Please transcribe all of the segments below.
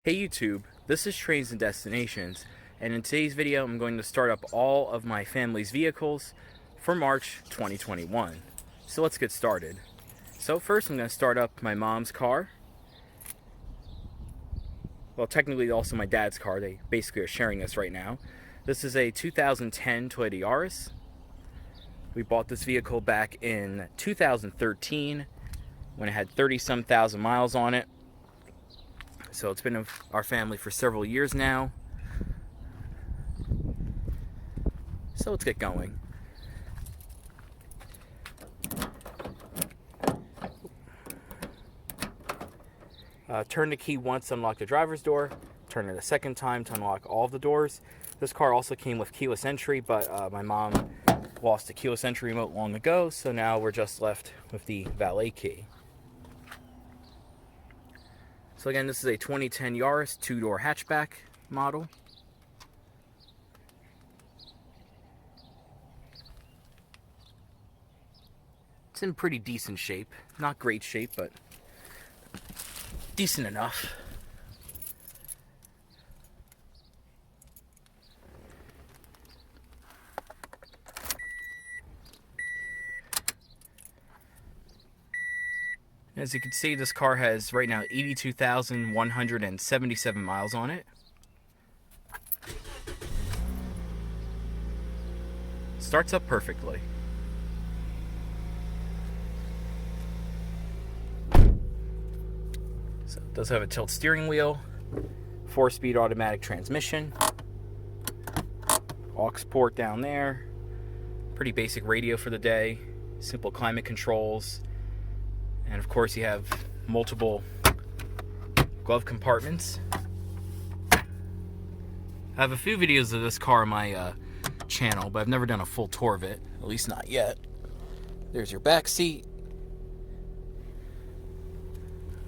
Hey YouTube, this is Trains and Destinations, and in today's video I'm going to start up all of my family's vehicles for March 2021. So let's get started. So first I'm going to start up my mom's car. Well, technically also my dad's car. They basically are sharing this right now. This is a 2010 Toyota Yaris. We bought this vehicle back in 2013 when it had 30-some thousand miles on it. So it's been in our family for several years now. So let's get going. Turn the key once to unlock the driver's door. Turn it a second time to unlock all of the doors. This car also came with keyless entry, but my mom lost the keyless entry remote long ago, so now we're just left with the valet key. So again, this is a 2010 Yaris 2-door hatchback model. It's in pretty decent shape. Not great shape, but decent enough. As you can see, this car has right now 82,177 miles on it. Starts up perfectly. So it does have a tilt steering wheel, 4-speed automatic transmission, aux port down there, pretty basic radio for the day, simple climate controls, and of course you have multiple glove compartments. I have a few videos of this car on my channel, but I've never done a full tour of it, at least not yet. There's your back seat.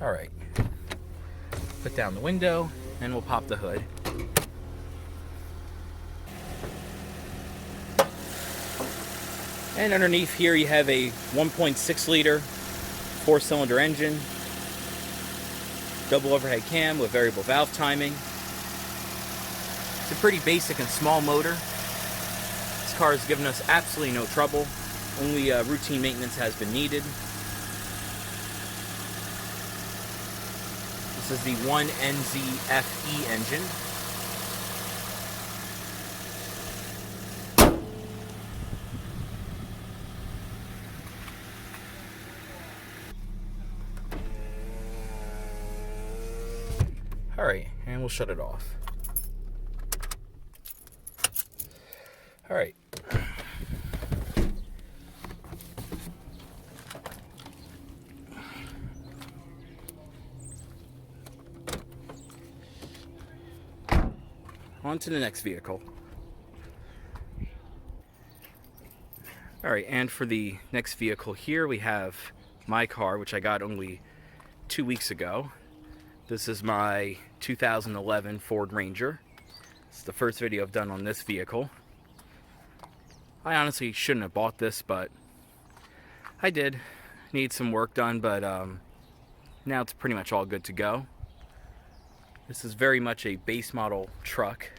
Alright, put down the window and we'll pop the hood. And underneath here you have a 1.6 liter 4-cylinder engine, double overhead cam with variable valve timing. It's a pretty basic and small motor. This car has given us absolutely no trouble. Only routine maintenance has been needed. This is the 1NZFE engine. Alright, and we'll shut it off. Alright. On to the next vehicle. Alright, and for the next vehicle here we have my car, which I got only 2 weeks ago. This is my 2011 Ford Ranger. It's the first video I've done on this vehicle. I honestly shouldn't have bought this, but I did. Need some work done, but now it's pretty much all good to go. This is very much a base model truck.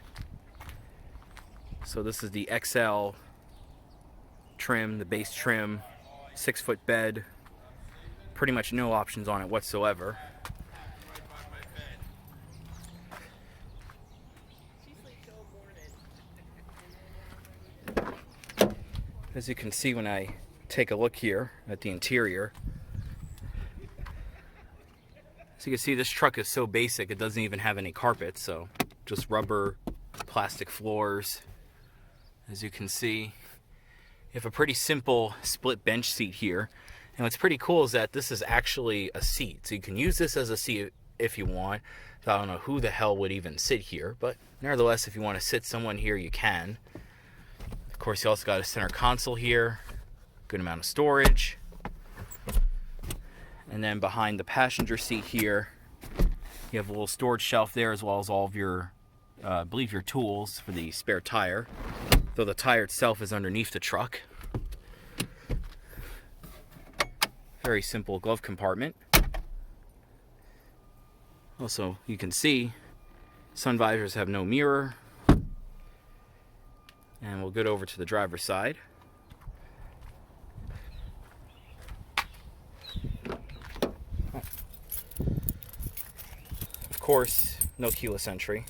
So this is the XL trim, the base trim, 6-foot bed. Pretty much no options on it whatsoever. As you can see when I take a look here at the interior, so you can see this truck is so basic it doesn't even have any carpet, so just rubber, plastic floors. As you can see, you have a pretty simple split bench seat here, and what's pretty cool is that this is actually a seat, so you can use this as a seat if you want. I don't know who the hell would even sit here, but nevertheless, if you want to sit someone here, you can. Of course, you also got a center console here, good amount of storage. And then behind the passenger seat here, you have a little storage shelf there, as well as all of your, I believe your tools for the spare tire, though the tire itself is underneath the truck. Very simple glove compartment. Also, you can see Sun visors have no mirror. And we'll get over to the driver's side. Of course, no keyless entry.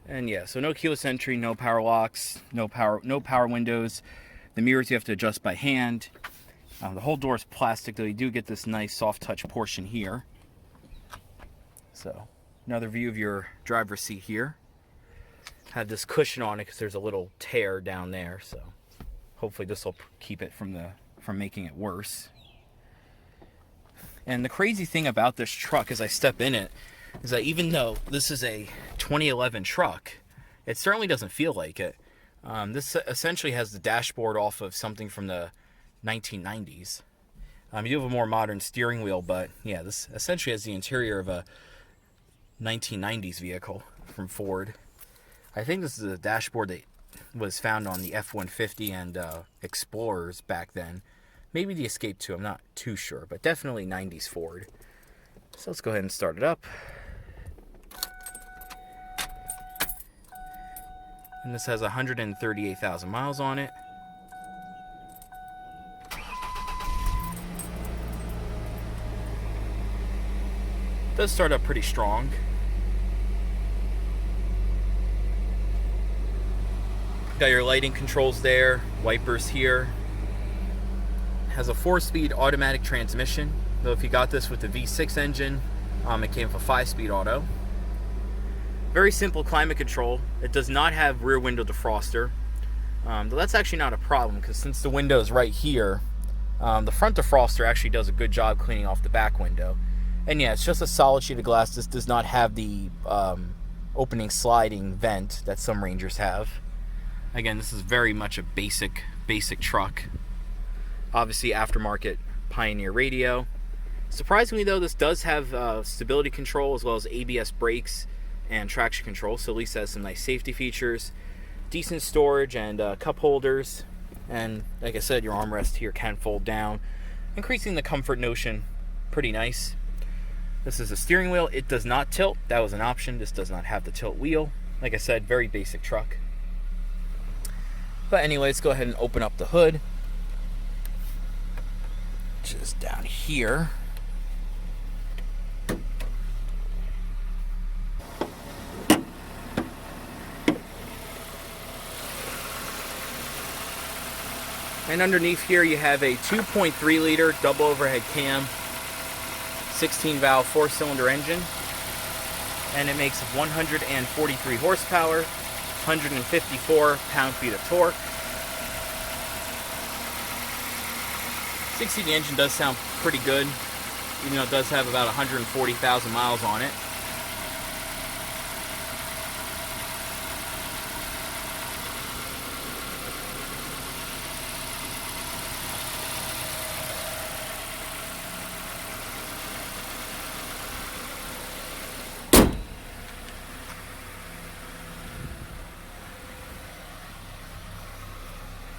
And yeah, so no keyless entry, no power locks, no power windows. The mirrors you have to adjust by hand. The whole door is plastic, though you do get this nice soft touch portion here. So another view of your driver's seat here. Had this cushion on it because there's a little tear down there, so hopefully this will keep it from making it worse. And the crazy thing about this truck as I step in it is that even though this is a 2011 truck, it certainly doesn't feel like it. This essentially has the dashboard off of something from the 1990s. You do have a more modern steering wheel, but yeah, this essentially has the interior of a 1990s vehicle from Ford. I think this is a dashboard that was found on the F-150 and Explorers back then. Maybe the Escape too, I'm not too sure, but definitely 90s Ford. So let's go ahead and start it up. And this has 138,000 miles on it. It does start up pretty strong. Got your lighting controls there, wipers here. Has a 4-speed automatic transmission, though if you got this with the V6 engine, it came with a 5-speed auto. Very simple climate control. It does not have rear window defroster. Though that's actually not a problem, because since the window is right here, the front defroster actually does a good job cleaning off the back window. And yeah, it's just a solid sheet of glass. This does not have the opening sliding vent that some Rangers have. Again, this is very much a basic truck. Obviously aftermarket Pioneer radio. Surprisingly though, this does have stability control as well as ABS brakes and traction control, so at least has some nice safety features. Decent storage and cup holders. And like I said, your armrest here can fold down, increasing the comfort notion pretty nice. This is a steering wheel. It does not tilt. That was an option. This does not have the tilt wheel. Like I said, very basic truck. But anyway, let's go ahead and open up the hood. Just down here. And underneath here you have a 2.3 liter double overhead cam, 16 valve 4-cylinder engine, and it makes 143 horsepower, 154 pound-feet of torque. 6 the engine does sound pretty good, even though it does have about 140,000 miles on it.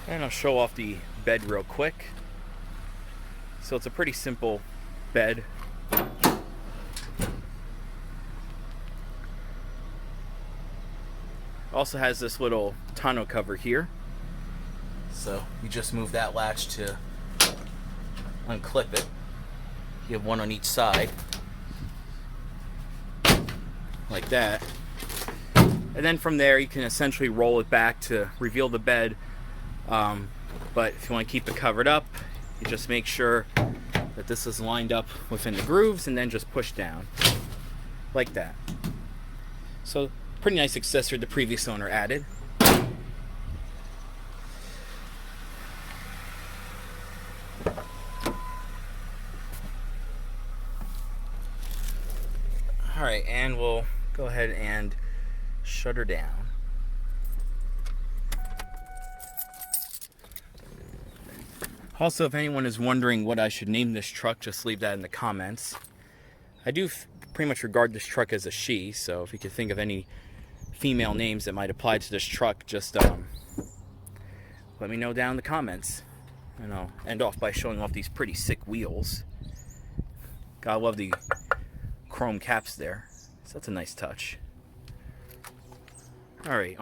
And I'll show off the bed real quick. So it's a pretty simple bed. Also has this little tonneau cover here. So you just move that latch to unclip it. You have one on each side. Like that. And then from there you can essentially roll it back to reveal the bed. But if you want to keep it covered up, you just make sure that this is lined up within the grooves and then just push down like that. So pretty nice accessory the previous owner added. Alright, and we'll go ahead and shut her down. Also, if anyone is wondering what I should name this truck, just leave that in the comments. I do pretty much regard this truck as a she, so if you could think of any female names that might apply to this truck, just let me know down in the comments. And I'll end off by showing off these pretty sick wheels. Gotta love the chrome caps there. So that's a nice touch. Alright.